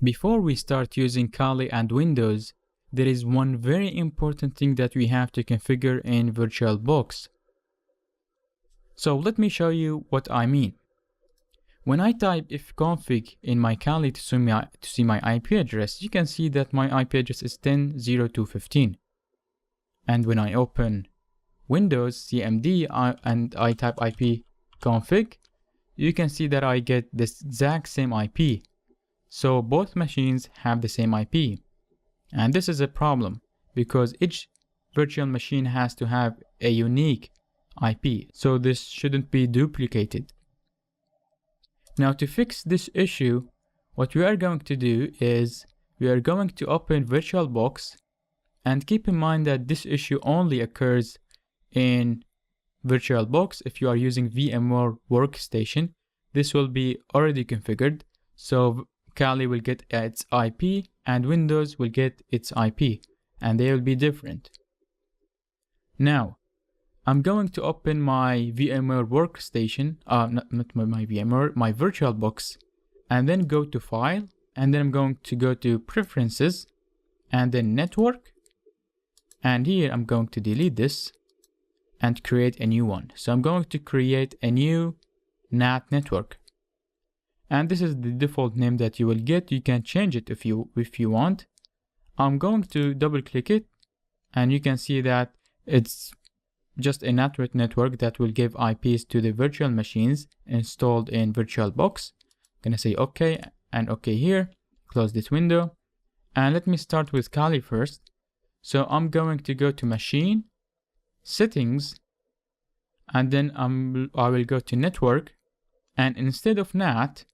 Before we start using Kali and Windows, there is one very important thing that we have to configure in VirtualBox. So let me show you what I mean. When I type ifconfig in my Kali to see my IP address, you can see that my IP address is 10.02.15. And when I open Windows CMD and I type ipconfig, you can see that I get this exact same IP. So both machines have the same IP. And this is a problem because each virtual machine has to have a unique IP. So this shouldn't be duplicated. Now to fix this issue, what we are going to do is we are going to open VirtualBox, and keep in mind that this issue only occurs in VirtualBox. If you are using VMware Workstation, this will be already configured. So Kali will get its IP and Windows will get its IP, and they will be different. Now, I'm going to open my VMware Workstation, not my VMware, my VirtualBox, and then go to File, and then I'm going to go to Preferences, and then Network, and here I'm going to delete this and create a new one. So I'm going to create a new NAT network, and this is the default name that you will get. You can change it if you want. I'm going to double click it, and you can see that it's just a network that will give IPs to the virtual machines installed in VirtualBox. I'm gonna say OK and OK here. Close this window, and let me start with Kali first. So I'm going to go to Machine, Settings, and then I will go to Network, and instead of NAT,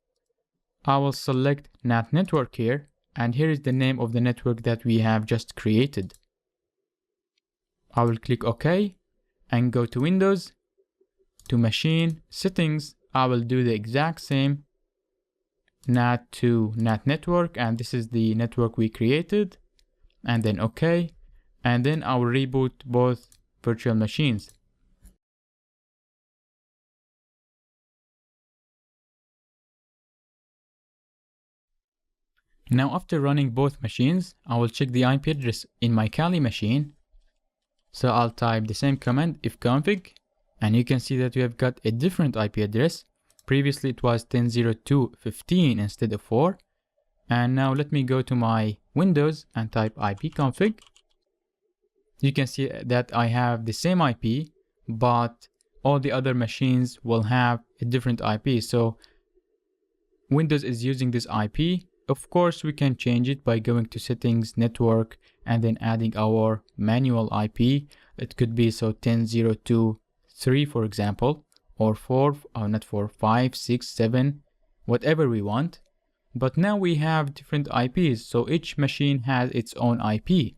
I will select NAT Network here, and here is the name of the network that we have just created. I will click OK and go to Windows, to Machine, Settings. I will do the exact same, NAT to NAT Network, and this is the network we created, and then OK, and then I will reboot both virtual machines. Now after running both machines, I will check the IP address in my Kali machine. So I'll type the same command ifconfig, and you can see that we have got a different IP address. Previously it was 10.02.15 instead of 4. And now let me go to my Windows and type ipconfig. You can see that I have the same IP, but all the other machines will have a different IP. So Windows is using this IP. Of course, we can change it by going to Settings, Network, and then adding our manual IP. It could be 10.02.3 for example, or 4, or not 4, 5, 6, 7, whatever we want. But now we have different IPs, so each machine has its own IP.